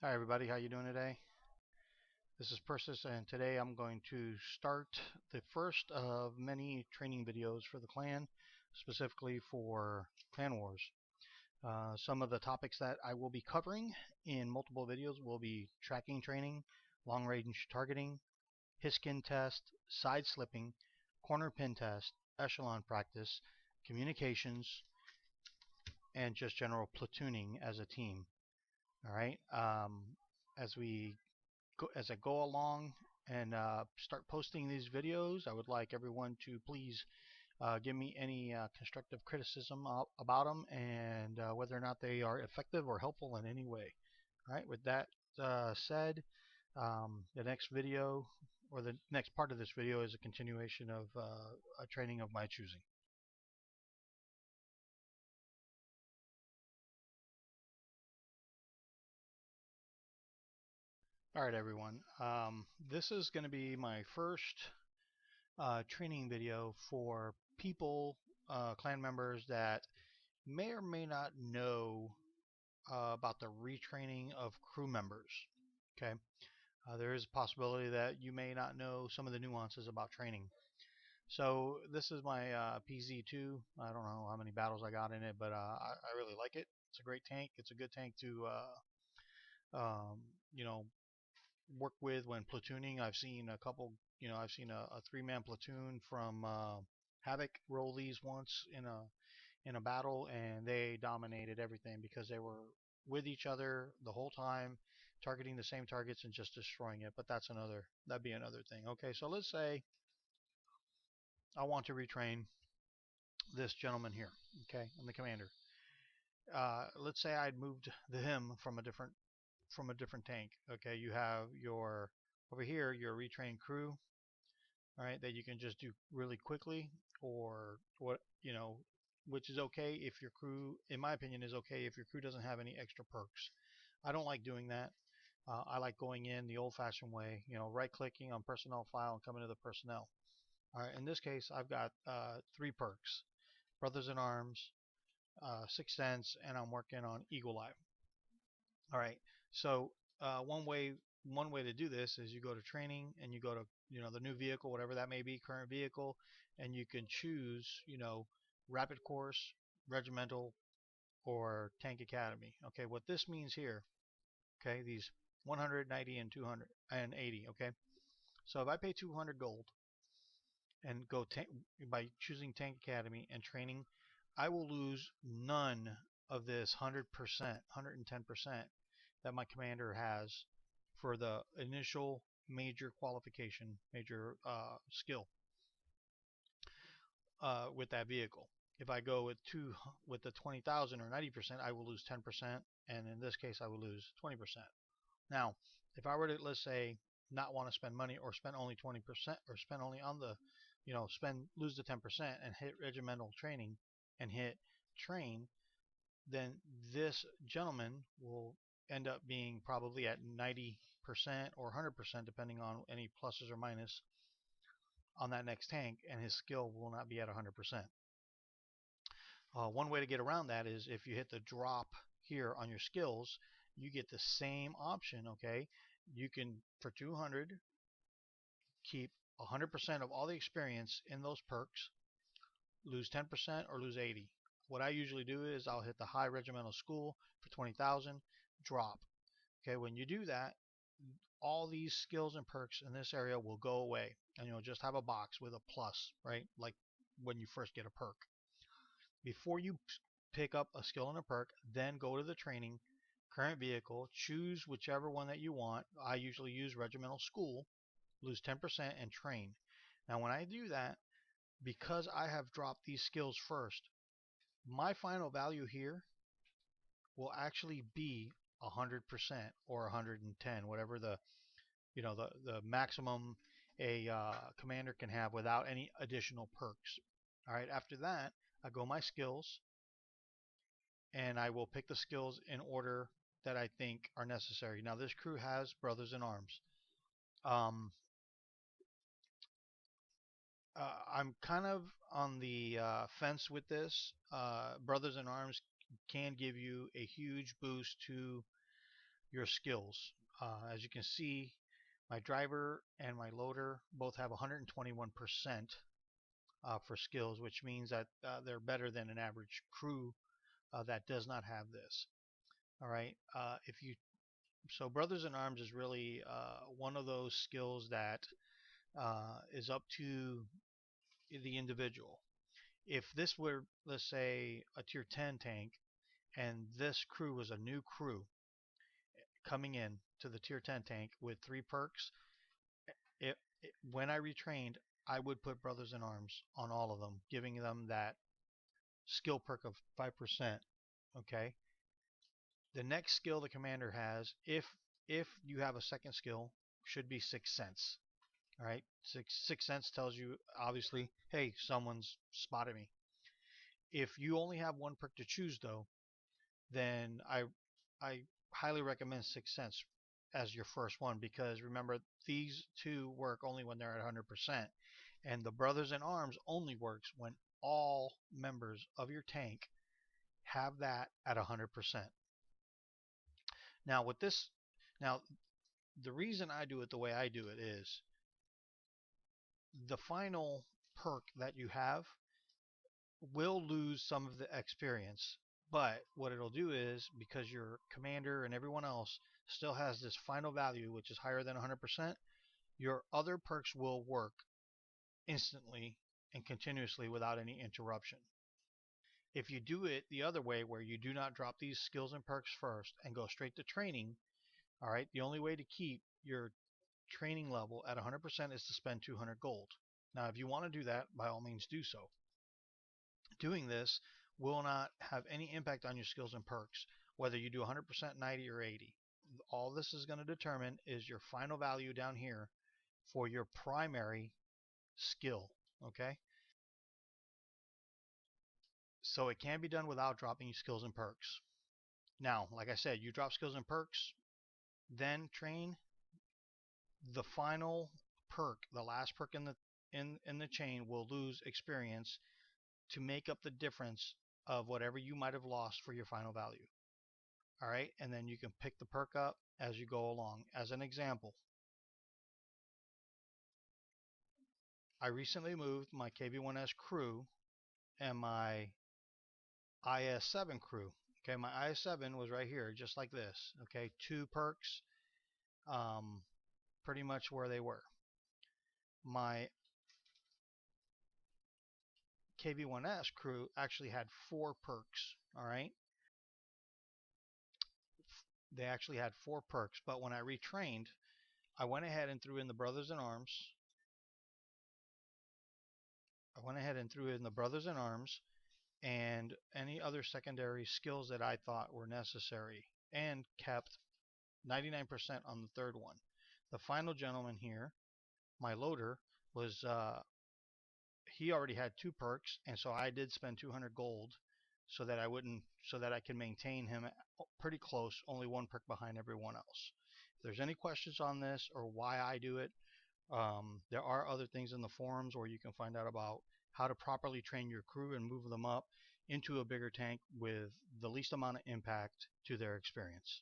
Hi everybody, how you doing today? This is Persis, and today I'm going to start the first of many training videos for the clan, specifically for Clan Wars. Some of the topics that I will be covering in multiple videos will be tracking training, long range targeting, Hiskin test, side slipping, corner pin test, echelon practice, communications, and just general platooning as a team. All right. As we as I go along and start posting these videos, I would like everyone to please give me any constructive criticism about them and whether or not they are effective or helpful in any way. All right, with that said, the next video or the next part of this video is a continuation of a training of my choosing. All right, everyone. This is going to be my first training video for people, clan members that may or may not know about the retraining of crew members. Okay, there is a possibility that you may not know some of the nuances about training. So this is my PZ2. I don't know how many battles I got in it, but I really like it. It's a great tank. It's a good tank to um, you know work with when platooning. I've seen a couple. I've seen a three-man platoon from Havoc roll these once in a battle, and they dominated everything because they were with each other the whole time, targeting the same targets and just destroying it. But that'd be another thing. Okay, so let's say I want to retrain this gentleman here. Okay, I'm the commander. Let's say I'd moved him from a different tank. Okay, you have your over here your retrained crew, all right, that you can just do really quickly, or what which is okay if your crew, in my opinion, is okay if your crew doesn't have any extra perks. I don't like doing that. I like going in the old-fashioned way, right-clicking on personnel file and coming to the personnel. All right, in this case, I've got three perks: Brothers in Arms, Sixth Sense, and I'm working on Eagle Eye. All right. So one way to do this is you go to training and you go to the new vehicle, whatever that may be, current vehicle, and you can choose rapid course, regimental, or tank academy. Okay. What this means here, okay, these 190 and 280. Okay. So if I pay 200 gold and go by choosing tank academy and training, I will lose none of this 100%, 110% that my commander has for the initial major qualification, major skill with that vehicle. If I go with the 20,000 or 90%, I will lose 10%, and in this case, I will lose 20%. Now, if I were to, let's say, not want to spend money or spend only 20% or spend only on the, lose the 10% and hit regimental training and hit train, then this gentleman will end up being probably at 90% or 100% depending on any pluses or minus on that next tank, and his skill will not be at 100%. One way to get around that is if you hit the drop here on your skills, you get the same option. Okay, you can, for 200, keep 100% of all the experience in those perks, lose 10% or lose 80. What I usually do is I'll hit the high regimental school for 20,000, drop. Okay, when you do that, all these skills and perks in this area will go away, and you'll just have a box with a plus, right? Like when you first get a perk. Before you pick up a skill and a perk, then go to the training, current vehicle, choose whichever one that you want. I usually use regimental school, lose 10%, and train. Now when I do that, because I have dropped these skills first, my final value here will actually be 100% or 110, whatever the maximum a commander can have without any additional perks. All right, after that, I go my skills, and I will pick the skills in order that I think are necessary. Now, this crew has Brothers in Arms. Um, I'm kind of on the fence with this. Brothers in Arms can give you a huge boost to your skills. As you can see, my driver and my loader both have 121% for skills, which means that they're better than an average crew that does not have this. All right. If you So Brothers in Arms is really one of those skills that is up to the individual. If this were, let's say, a tier 10 tank, and this crew was a new crew coming in to the tier 10 tank with 3 perks, when I retrained, I would put Brothers in Arms on all of them, giving them that skill perk of 5%. Okay. The next skill the commander has, if you have a second skill, should be Sixth Sense. All right, Sixth Sense tells you obviously, hey, someone's spotted me. If you only have one perk to choose, though, then I highly recommend Sixth Sense as your first one, because remember, these two work only when they're at 100%, and the Brothers in Arms only works when all members of your tank have that at 100%. Now with this, now the reason I do it the way I do it is the final perk that you have will lose some of the experience. But what it'll do is, because your commander and everyone else still has this final value, which is higher than 100%, your other perks will work instantly and continuously without any interruption. If you do it the other way, where you do not drop these skills and perks first and go straight to training, all right, the only way to keep your training level at 100% is to spend 200 gold. Now, if you want to do that, by all means do so. Doing this will not have any impact on your skills and perks, whether you do 100%, 90, or 80. All this is going to determine is your final value down here for your primary skill. Okay? So it can be done without dropping skills and perks. Now, like I said, you drop skills and perks, then train. The final perk, the last perk in the chain, will lose experience to make up the difference of whatever you might have lost for your final value. All right, and then you can pick the perk up as you go along. As an example, I recently moved my KV1S crew and my IS7 crew. Okay, my IS7 was right here, just like this. Okay, 2 perks, pretty much where they were. My KV1S crew actually had 4 perks. All right, they actually had 4 perks, but when I retrained, I went ahead and threw in the Brothers in Arms. And any other secondary skills that I thought were necessary, and kept 99% on the third one. The final gentleman here, my loader, was he already had 2 perks, and so I did spend 200 gold so that I can maintain him pretty close, only 1 perk behind everyone else. If there's any questions on this or why I do it, there are other things in the forums where you can find out about how to properly train your crew and move them up into a bigger tank with the least amount of impact to their experience.